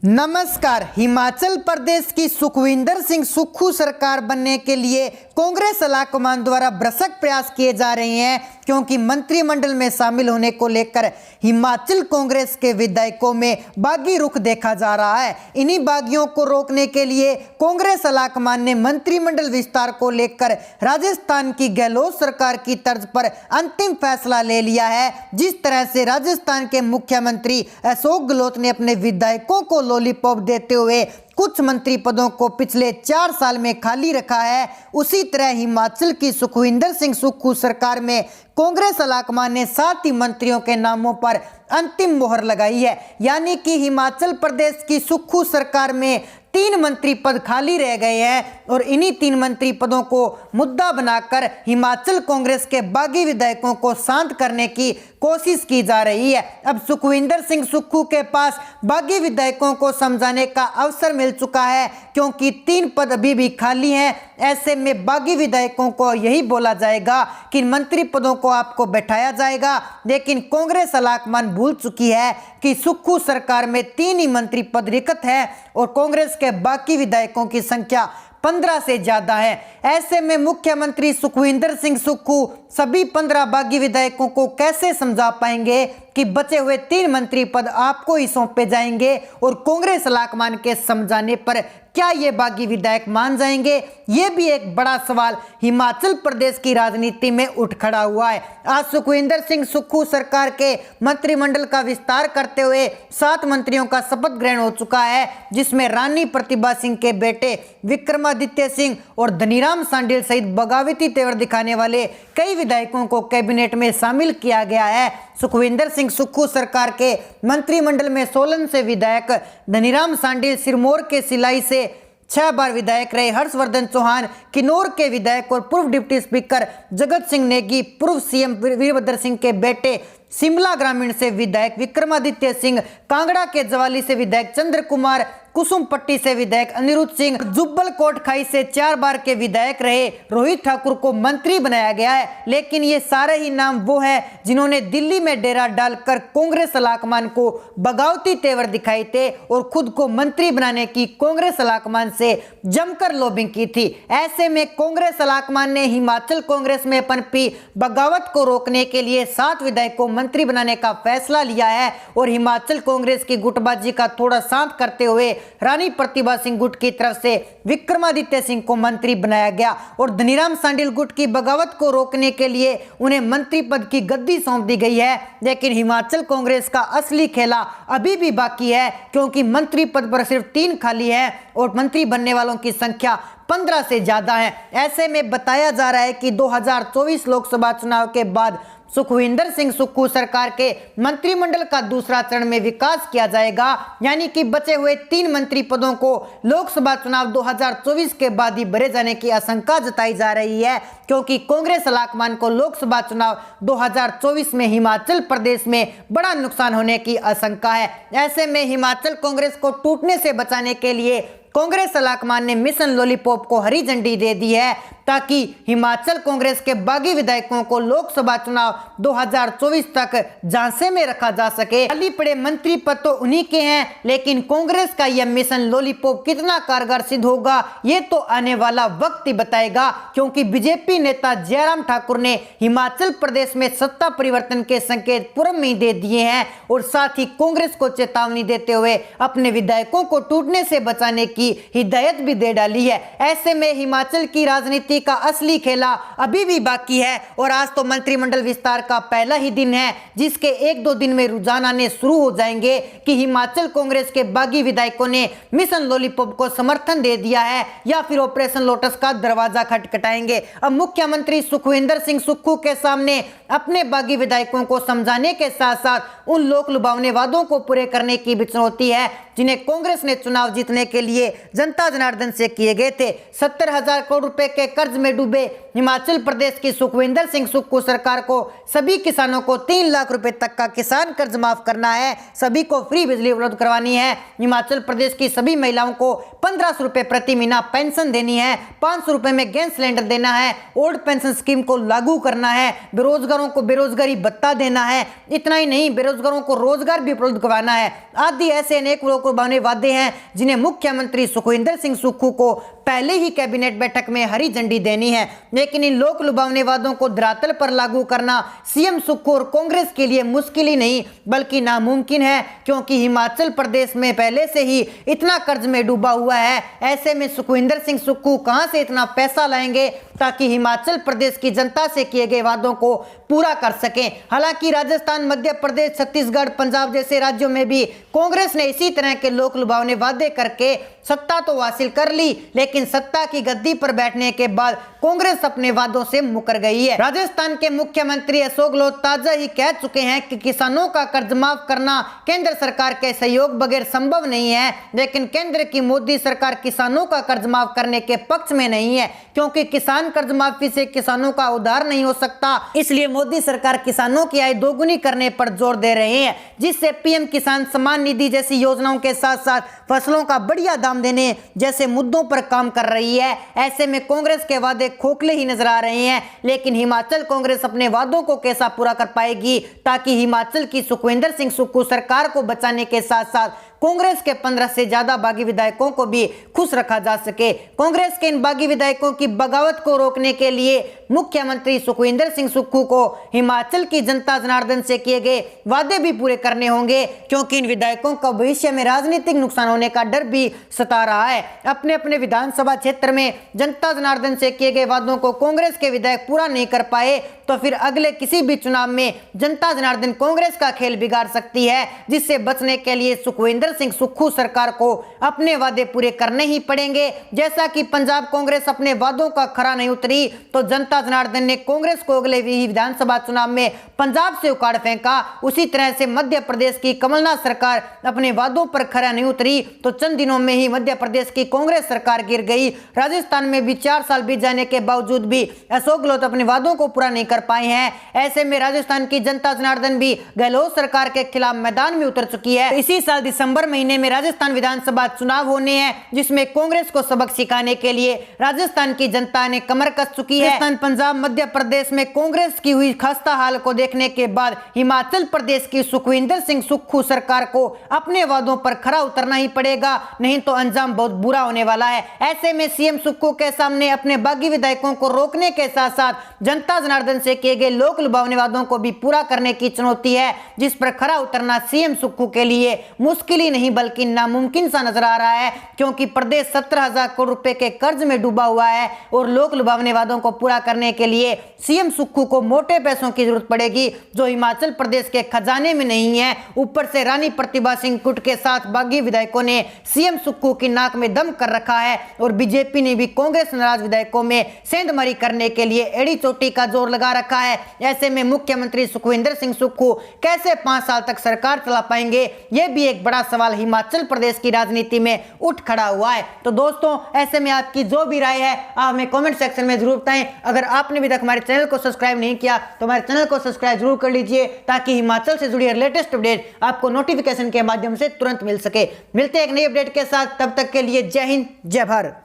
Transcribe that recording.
नमस्कार। हिमाचल प्रदेश की सुखविंदर सिंह सुक्खू सरकार बनने के लिए कांग्रेस आलाकमान द्वारा भरसक प्रयास किए जा रहे हैं, क्योंकि मंत्रिमंडल में शामिल होने को लेकर हिमाचल कांग्रेस के विधायकों में बागी रुख देखा जा रहा है। इन्हीं बागियों को रोकने के लिए कांग्रेस आलाकमान ने मंत्रिमंडल विस्तार को लेकर राजस्थान की गहलोत सरकार की तर्ज पर अंतिम फैसला ले लिया है। जिस तरह से राजस्थान के मुख्यमंत्री अशोक गहलोत ने अपने विधायकों को लॉलीपॉप देते हुए कुछ मंत्री पदों को पिछले 4 साल में खाली रखा है, उसी तरह हिमाचल की सुखविंदर सिंह सुक्खू सरकार में कांग्रेस आलाकमान ने 7 ही मंत्रियों के नामों पर अंतिम मोहर लगाई है। यानी कि हिमाचल प्रदेश की सुक्खू सरकार में 3 मंत्री पद खाली रह गए हैं और इन्हीं 3 मंत्री पदों को मुद्दा बनाकर हिमाचल कांग्रेस के बागी विधायकों को शांत करने की कोशिश की जा रही है। अब सुखविंदर सिंह सुक्खू के पास बागी विधायकों को समझाने का अवसर मिल चुका है, क्योंकि 3 पद अभी भी खाली हैं। ऐसे में बागी विधायकों को यही बोला जाएगा कि मंत्री पदों को आपको बैठाया जाएगा, लेकिन कांग्रेस आलाकमान भूल चुकी है कि सुक्खू सरकार में 3 ही मंत्री पद रिक्त है और कांग्रेस के बाकी विधायकों की संख्या 15 से ज्यादा है। ऐसे में मुख्यमंत्री सुखविंदर सिंह सुक्खू सभी 15 बागी विधायकों को कैसे समझा पाएंगे कि बचे हुए 3 मंत्री पद आपको ही सौंपे जाएंगे, और कांग्रेस आलाकमान के समझाने पर क्या ये बागी विधायक मान जाएंगे? ये भी एक बड़ा सवाल हिमाचल प्रदेश की राजनीति में उठ खड़ा हुआ है। आज सुखविंदर सिंह सुक्खू सरकार के मंत्रिमंडल का विस्तार करते हुए 7 मंत्रियों का शपथ ग्रहण हो चुका है, जिसमें रानी प्रतिभा सिंह के बेटे विक्रमादित्य सिंह और धनीराम शांडिल सहित बगावती तेवर दिखाने वाले कई विधायकों को कैबिनेट में शामिल किया गया है। सुखविंदर सिंह सुक्खू सरकार के मंत्रिमंडल में सोलन से विधायक धनीराम शांडिल, सिरमौर के सिलाई से 6 बार विधायक रहे हर्षवर्धन चौहान, किन्नौर के विधायक और पूर्व डिप्टी स्पीकर जगत सिंह नेगी, पूर्व सीएम वीरभद्र सिंह के बेटे शिमला ग्रामीण से विधायक विक्रमादित्य सिंह, कांगड़ा के जवाली से विधायक चंद्र कुमार, कुसुमपट्टी से विधायक अनिरुद्ध सिंह, जुब्बल कोटखाई से 4 बार के विधायक रहे रोहित ठाकुर को मंत्री बनाया गया है। लेकिन ये सारे ही नाम वो हैं जिन्होंने दिल्ली में डेरा डालकर कांग्रेस आलाकमान को बगावती तेवर दिखाए थे और खुद को मंत्री बनाने की कांग्रेस आलाकमान से जमकर लॉबिंग की थी। ऐसे में कांग्रेस आलाकमान ने हिमाचल कांग्रेस में पनपी बगावत को रोकने के लिए 7 विधायकों को मंत्री बनाने का फैसला लिया है और हिमाचल कांग्रेस की गुटबाजी का थोड़ा शांत करते हुए रानी प्रतिभा सिंह गुट की तरफ से विक्रमादित्य सिंह को मंत्री बनाया गया और धनीराम शांडिल गुट की बगावत को रोकने के लिए उन्हें मंत्री पद की गद्दी सौंप दी गई है। लेकिन हिमाचल कांग्रेस का असली खेला अभी भी बाकी है, क्योंकि मंत्री पद पर सिर्फ 3 खाली है और मंत्री बनने वालों की संख्या 15 से ज्यादा है। ऐसे में बताया जा रहा है कि 2024 लोकसभा चुनाव के बाद सुखविंदर सिंह सुक्खू सरकार के मंत्रिमंडल का दूसरा चरण में विकास किया जाएगा, यानी कि बचे हुए 3 मंत्री पदों को लोकसभा चुनाव 2024 के बाद ही भरे जाने की आशंका जताई जा रही है, क्योंकि कांग्रेस आलाकमान को लोकसभा चुनाव 2024 में हिमाचल प्रदेश में बड़ा नुकसान होने की आशंका है। ऐसे में हिमाचल कांग्रेस को टूटने से बचाने के लिए कांग्रेस आलाकमान ने मिशन लॉलीपॉप को हरी झंडी दे दी है, ताकि हिमाचल कांग्रेस के बागी विधायकों को लोकसभा चुनाव 2024 तक झांसे में रखा जा सके। खाली पड़े मंत्री पद तो उन्हीं के हैं, लेकिन कांग्रेस का यह मिशन लॉलीपॉप कितना कारगर सिद्ध होगा ये तो आने वाला वक्त ही बताएगा, क्योंकि बीजेपी नेता जयराम ठाकुर ने हिमाचल प्रदेश में सत्ता परिवर्तन के संकेत पूर्व में दे दिए हैं और साथ ही कांग्रेस को चेतावनी देते हुए अपने विधायकों को टूटने से बचाने की हिदायत भी दे डाली है। ऐसे में हिमाचल की राजनीति का असली खेला अभी भी बाकी है और आज तो मंत्रिमंडल विस्तार का पहला ही दिन है, जिसके 1-2 दिन में रुझान आने शुरू हो जाएंगे कि हिमाचल कांग्रेस के बागी विधायकों ने मिशन लॉलीपॉप को समर्थन दे दिया है या फिर ऑपरेशन लोटस का दरवाजा खटखटाएंगे। अब मुख्यमंत्री सुखविंदर सिंह सुक्खू के सामने अपने बागी विधायकों को समझाने के साथ साथ उन लोक लुभावने वादों को पूरे करने की भी चुनौती है जिन्हें कांग्रेस ने चुनाव जीतने के लिए जनता जनार्दन से किए गए थे। 70,000 करोड़ रुपए के कर्ज में डूबे हिमाचल प्रदेश की सुखविंदर सिंह सुक्खू सरकार को सभी किसानों को 3 लाख रुपए तक का किसान कर्ज माफ करना है, सभी को फ्री बिजली उपलब्ध करवानी है। हिमाचल प्रदेश की सभी महिलाओं को 1500 रुपए प्रति महीना पेंशन देनी है, 500 रुपए में गैस सिलेंडर देना है, ओल्ड पेंशन स्कीम को लागू करना है, बेरोजगारों को बेरोजगारी भत्ता देना है। इतना ही नहीं, बेरोजगारों को रोजगार भी उपलब्ध करवाना है। आदि ऐसे अनेक लोगों को लुभावने वादे हैं जिन्हें मुख्यमंत्री सुखविंदर सिंह सुक्खू को पहले ही कैबिनेट बैठक में हरी झंडी देनी है। लेकिन इन लोक लुभावने वादों को धरातल पर लागू करना सीएम सुक्खू और कांग्रेस के लिए मुश्किल ही नहीं बल्कि नामुमकिन है, क्योंकि हिमाचल प्रदेश में पहले से ही इतना कर्ज में डूबा हुआ है। ऐसे में सुखविंदर सिंह सुक्खू कहां से इतना पैसा लाएंगे ताकि हिमाचल प्रदेश की जनता से किए गए वादों को पूरा कर सकें। हालांकि राजस्थान, मध्य प्रदेश, छत्तीसगढ़, पंजाब जैसे राज्यों में भी कांग्रेस ने इसी तरह के लोक लुभावने वादे करके सत्ता तो हासिल कर ली, लेकिन सत्ता की गद्दी पर बैठने के बाद कांग्रेस अपने वादों से मुकर गई है। राजस्थान के मुख्यमंत्री अशोक गहलोत ताजा ही कह चुके हैं कि किसानों का कर्ज माफ करना केंद्र सरकार के सहयोग बगैर संभव नहीं है। लेकिन केंद्र की मोदी सरकार किसानों का कर्ज माफ करने के पक्ष में नहीं है, क्योंकि किसान कर्ज माफी से किसानों का उद्धार नहीं हो सकता। इसलिए मोदी सरकार किसानों की आय दोगुनी करने पर जोर दे रहे हैं, जिससे पीएम किसान सम्मान निधि जैसी योजनाओं के साथ साथ फसलों का बढ़िया दाम देने जैसे मुद्दों पर काम कर रही है। ऐसे में कांग्रेस के वादे खोखले ही नजर आ रहे हैं। लेकिन हिमाचल कांग्रेस अपने वादों को कैसा पूरा कर पाएगी ताकि हिमाचल की सुखविंदर सिंह सुक्खू सरकार को बचाने के साथ साथ कांग्रेस के 15 से ज्यादा बागी विधायकों को भी खुश रखा जा सके। कांग्रेस के इन बागी विधायकों की बगावत को रोकने के लिए मुख्यमंत्री सुखविंदर सिंह सुक्खू को हिमाचल की जनता जनार्दन से किए गए वादे भी पूरे करने होंगे, क्योंकि इन विधायकों का भविष्य में राजनीतिक नुकसान होने का डर भी सता रहा है। अपने अपने विधानसभा क्षेत्र में जनता जनार्दन से किए गए वादों को कांग्रेस के विधायक पूरा नहीं कर पाए तो फिर अगले किसी भी चुनाव में जनता जनार्दन कांग्रेस का खेल बिगाड़ सकती है, जिससे बचने के लिए सुखविंदर सिंह सुक्खू सरकार को अपने वादे पूरे करने ही पड़ेंगे। जैसा कि पंजाब कांग्रेस अपने वादों का खरा नहीं उतरी तो जनता जनार्दन ने कांग्रेस को अगले विधानसभा चुनाव में पंजाब से उखाड़ फेंका, उसी तरह से मध्य प्रदेश की कमलनाथ सरकार अपने वादों पर खरा नहीं उतरी तो चंद दिनों में ही मध्य प्रदेश की कांग्रेस सरकार गिर गई। राजस्थान में भी 4 साल बीत जाने के बावजूद भी अशोक गहलोत अपने वादों को पूरा नहीं कर पाए हैं। ऐसे में राजस्थान की जनता जनार्दन भी गहलोत सरकार के खिलाफ मैदान में उतर चुकी है। इसी साल दिसंबर महीने में राजस्थान विधानसभा चुनाव होने हैं, जिसमें कांग्रेस को सबक सिखाने के लिए राजस्थान की जनता ने कमर कस चुकी है। राजस्थान, पंजाब, मध्य प्रदेश में कांग्रेस की हुई खस्ता हाल को देखने के बाद हिमाचल प्रदेश की सुखविंदर सिंह सुक्खू सरकार को अपने वादों पर खरा उतरना ही पड़ेगा, नहीं तो अंजाम बहुत बुरा होने वाला है। ऐसे में सीएम सुक्खू के सामने अपने बागी विधायकों को रोकने के साथ साथ जनता जनार्दन से किए गए लोक लुभावने वादों को भी पूरा करने की चुनौती है, जिस पर खरा उतरना सीएम सुक्खू के लिए मुश्किल ही नहीं बल्कि नामुमकिन सा नजर आ रहा है, क्योंकि प्रदेश 17,000 करोड़ रुपए के कर्ज में डूबा हुआ है और लोक लुभावने वादों को पूरा करने के लिए सीएम सुक्खू को मोटे पैसों की जरूरत पड़ेगी, जो हिमाचल प्रदेश के खजाने में नहीं है। ऊपर से रानी प्रतिभा सिंह कुट के साथ बागी विधायकों ने सीएम सुक्खू की नाक में दम कर रखा है और बीजेपी ने भी कांग्रेस नाराज विधायकों में सेंधमारी करने के लिए एड़ी चोटी का जोर लगा रखा है। ऐसे में मुख्यमंत्री सुखविंदर सिंह सुक्खू कैसे 5 साल तक सरकार चला पाएंगे, यह भी एक बड़ा सवाल हिमाचल प्रदेश की राजनीति में उठ खड़ा हुआ है। तो दोस्तों, ऐसे में आपकी जो भी राय है आप हमें कमेंट सेक्शन में जरूर बताएं। अगर आपने अभी तक हमारे चैनल को सब्सक्राइब नहीं किया तो हमारे चैनल को सब्सक्राइब जरूर कर लीजिए, ताकि हिमाचल से जुड़ी लेटेस्ट अपडेट आपको नोटिफिकेशन के माध्यम से तुरंत मिल सके। मिलते हैं एक नई अपडेट के साथ, तब तक के लिए जय हिंद, जय भारत।